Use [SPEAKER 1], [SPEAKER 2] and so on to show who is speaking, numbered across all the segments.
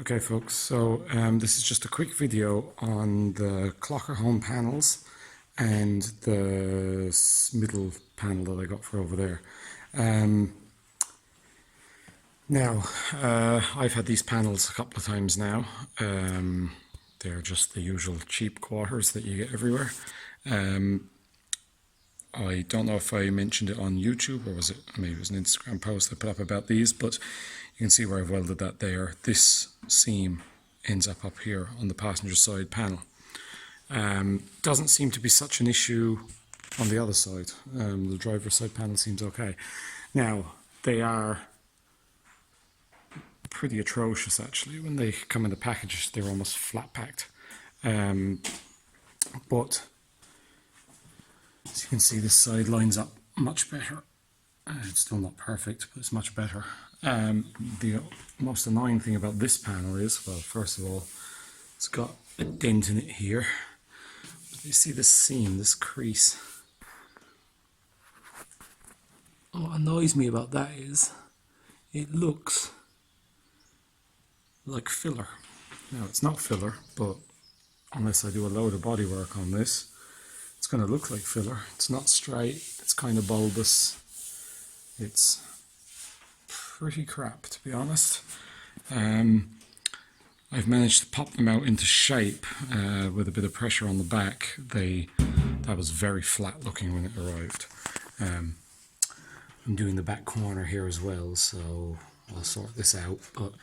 [SPEAKER 1] Okay folks, so this is just a quick video on the Klokkerhom panels and the middle panel that I got for over there. I've had these panels a couple of times now. They're just the usual cheap quarters that you get everywhere. I don't know if I mentioned it on YouTube or was it, maybe it was an Instagram post I put up about these, but you can see where I've welded that there. This seam ends up here on the passenger side panel. Doesn't seem to be such an issue on the other side. The driver's side panel seems okay. Now, they are pretty atrocious actually. When they come in the package, they're almost flat packed. But as you can see, this side lines up much better. It's still not perfect, but it's much better. The most annoying thing about this panel is, well, first of all, it's got a dent in it here. But you see this seam, this crease. What annoys me about that is it looks like filler. Now, it's not filler, but unless I do a load of body work on this, it's going to look like filler. It's not straight, it's kind of bulbous. It's pretty crap, to be honest. I've managed to pop them out into shape with a bit of pressure on the back. That was very flat looking when it arrived. I'm doing the back corner here as well, so I'll sort this out. But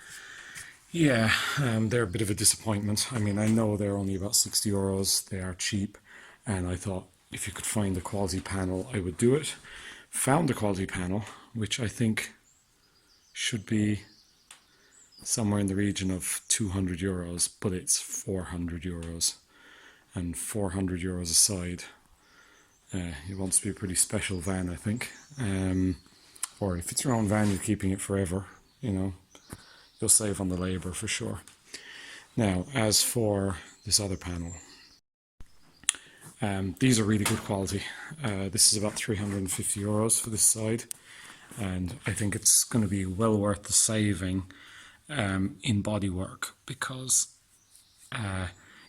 [SPEAKER 1] yeah, they're a bit of a disappointment. I mean, I know they're only about 60 euros. They are cheap. And I thought if you could find a quality panel, I would do it. Found a quality panel, which I think should be somewhere in the region of 200 euros, but it's 400 euros. And 400 euros a side. It wants to be a pretty special van, I think. Or if it's your own van, you're keeping it forever, you know. You'll save on the labour for sure. Now, as for this other panel, these are really good quality. This is about 350 euros for this side, and I think it's going to be well worth the saving in bodywork, because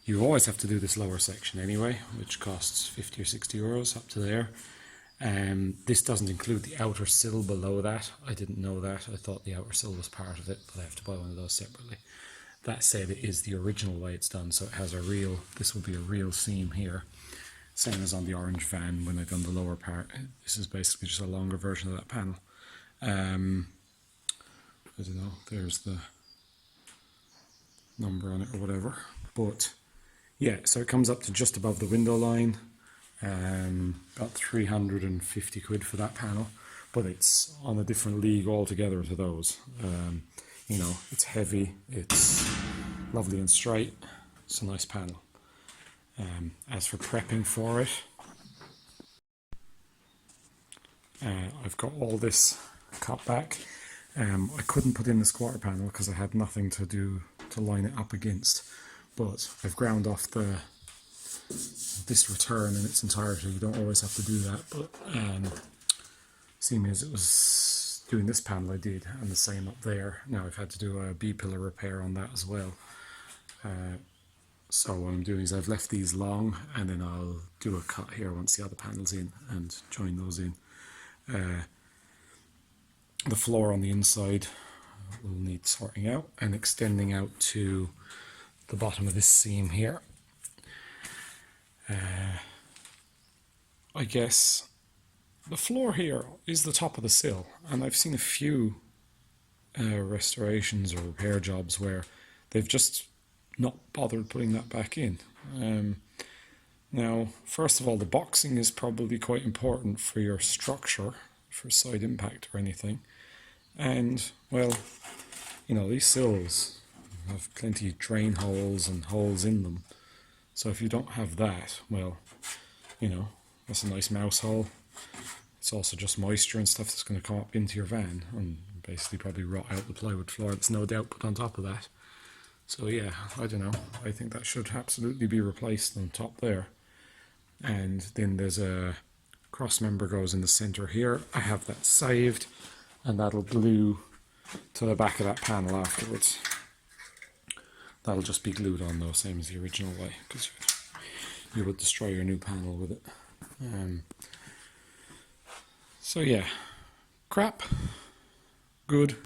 [SPEAKER 1] you always have to do this lower section anyway, which costs 50 or 60 euros up to there. This doesn't include the outer sill below that. I didn't know that. I thought the outer sill was part of it, but I have to buy one of those separately. That said, it is the original way it's done, so it has a real, this will be a real seam here. Same as on the orange van when I've done the lower part. This is basically just a longer version of that panel. I don't know, there's the number on it or whatever. But yeah, so it comes up to just above the window line. About 350 quid for that panel, but it's on a different league altogether to those. You know, it's heavy, it's lovely and straight, it's a nice panel. As for prepping for it, I've got all this cut back. I couldn't put in this quarter panel because I had nothing to do to line it up against, but I've ground off this return in its entirety. You don't always have to do that, but seeing as it was doing this panel I did, and the same up there. Now I've had to do a B-pillar repair on that as well. So what I'm doing is I've left these long, and then I'll do a cut here once the other panel's in and join those in. The floor on the inside will need sorting out and extending out to the bottom of this seam here. I guess the floor here is the top of the sill, and I've seen a few restorations or repair jobs where they've just not bothered putting that back in. Now, first of all, the boxing is probably quite important for your structure, for side impact or anything. And, well, you know, these sills have plenty of drain holes and holes in them. So if you don't have that, well, you know, that's a nice mouse hole. It's also just moisture and stuff that's going to come up into your van and basically probably rot out the plywood floor that's no doubt put on top of that. So yeah, I don't know. I think that should absolutely be replaced on top there. And then there's a cross member goes in the center here. I have that saved, and that'll glue to the back of that panel afterwards. That'll just be glued on though, same as the original way, because you would destroy your new panel with it. So yeah, crap, good,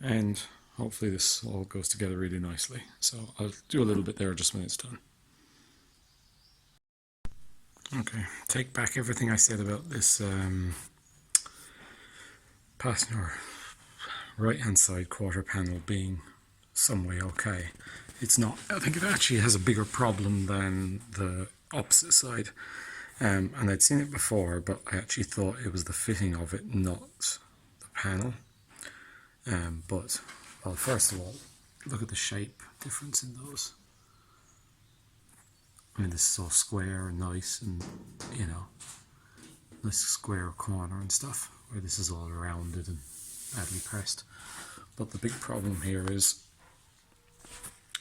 [SPEAKER 1] and hopefully this all goes together really nicely. So I'll do a little bit there just when it's done. Okay, take back everything I said about this passenger right hand side quarter panel being some way okay. It's not. I think it actually has a bigger problem than the opposite side. And I'd seen it before, but I actually thought it was the fitting of it, not the panel. But, well, first of all, look at the shape difference in those. I mean, this is all square and nice, and, you know, nice square corner and stuff, where this is all rounded and badly pressed. But the big problem here is,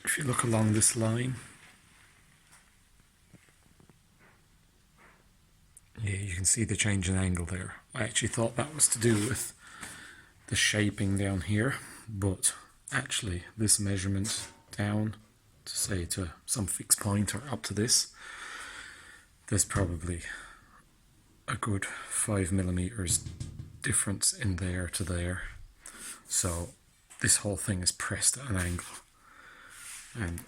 [SPEAKER 1] if you look along this line, yeah, you can see the change in angle there. I actually thought that was to do with the shaping down here, but actually this measurement down to say to some fixed point or up to this, there's probably a good 5mm difference in there to there. So this whole thing is pressed at an angle, and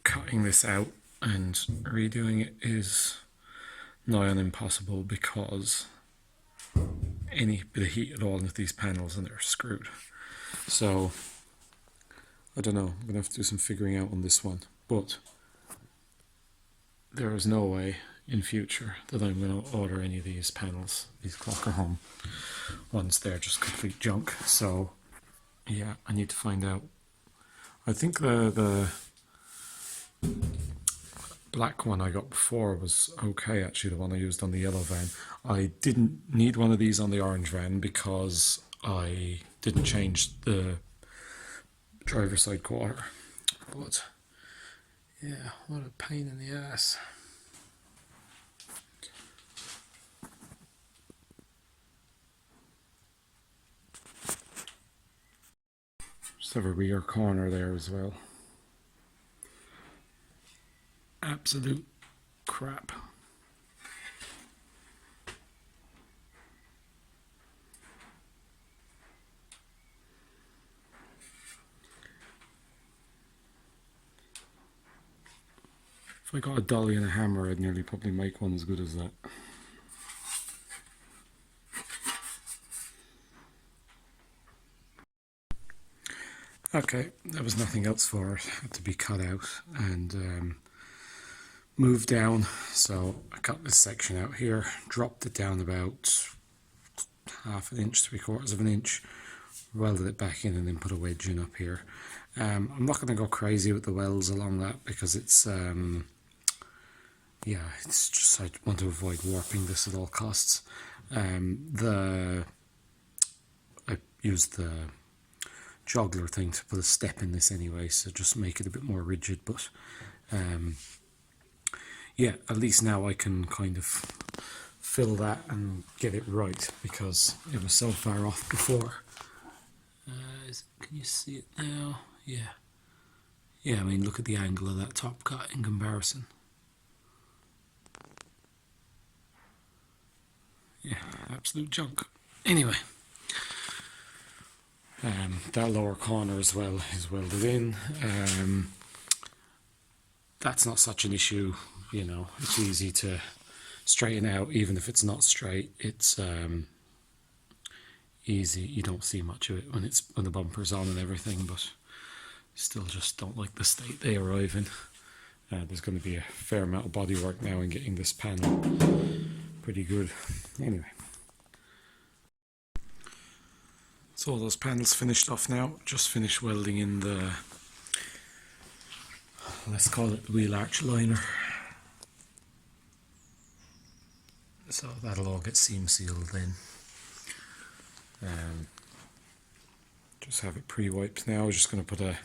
[SPEAKER 1] cutting this out and redoing it is nigh on impossible, because any bit of heat at all into these panels and they're screwed. So I don't know, I'm gonna have to do some figuring out on this one, but there is no way in future that I'm going to order any of these panels, these Klokkerhom ones. They're just complete junk. So yeah, I need to find out. I think the black one I got before was okay, actually, the one I used on the yellow van. I didn't need one of these on the orange van because I didn't change the driver's side quarter. But yeah, what a pain in the ass. Just have a rear corner there as well. Absolute crap. If I got a dolly and a hammer, I'd nearly probably make one as good as that. Okay, there was nothing else for it. It had to be cut out and moved down. So I cut this section out here, dropped it down about 1/2 inch, 3/4 of an inch, welded it back in, and then put a wedge in up here. I'm not going to go crazy with the welds along that because it's yeah, it's just I want to avoid warping this at all costs. I used the joggler thing to put a step in this anyway, so just make it a bit more rigid, but yeah, at least now I can kind of fill that and get it right, because it was so far off before. Can you see it now? Yeah, I mean, look at the angle of that top cut in comparison. Yeah, absolute junk. Anyway, that lower corner as well is welded in. That's not such an issue, you know, it's easy to straighten out. Even if it's not straight, it's easy. You don't see much of it when the bumper's on and everything, but still just don't like the state they arrive in. There's going to be a fair amount of bodywork now in getting this panel pretty good. Anyway, so all those panels finished off now. Just finished welding in the, let's call it the wheel arch liner. So that'll all get seam sealed then. Just have it pre-wiped now. I'm just going to put a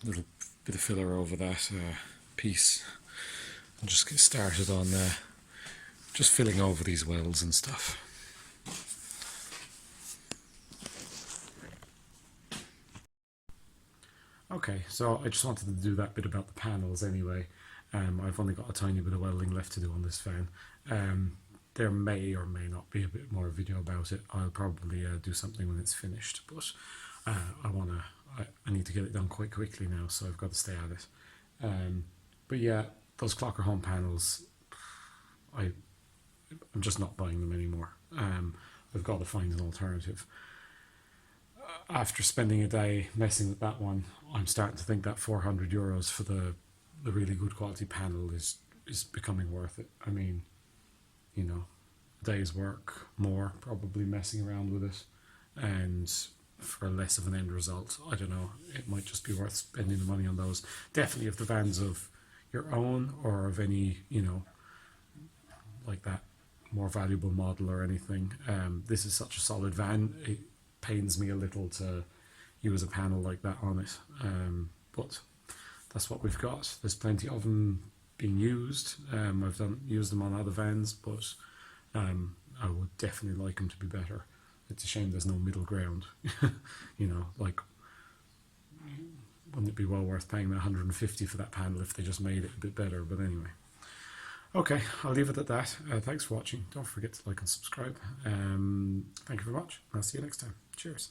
[SPEAKER 1] little bit of filler over that piece and just get started on just filling over these welds and stuff. Okay, so I just wanted to do that bit about the panels anyway. I've only got a tiny bit of welding left to do on this fan. There may or may not be a bit more video about it. I'll probably do something when it's finished, but I need to get it done quite quickly now, so I've got to stay at it. But yeah, those Klokkerhom panels, I'm just not buying them anymore. I've got to find an alternative. After spending a day messing with that one, I'm starting to think that €400 for the really good quality panel is becoming worth it. I mean, you know, a day's work more probably messing around with it, and for less of an end result, I don't know, it might just be worth spending the money on those. Definitely if the van's of your own or of any, you know, like that more valuable model or anything. This is such a solid van, it pains me a little to use a panel like that on it, but that's what we've got. There's plenty of them being used. I've used them on other vans, but I would definitely like them to be better. It's a shame there's no middle ground. You know, like, wouldn't it be well worth paying the 150 for that panel if they just made it a bit better? But anyway. Okay, I'll leave it at that. Thanks for watching. Don't forget to like and subscribe. Thank you very much. I'll see you next time. Cheers.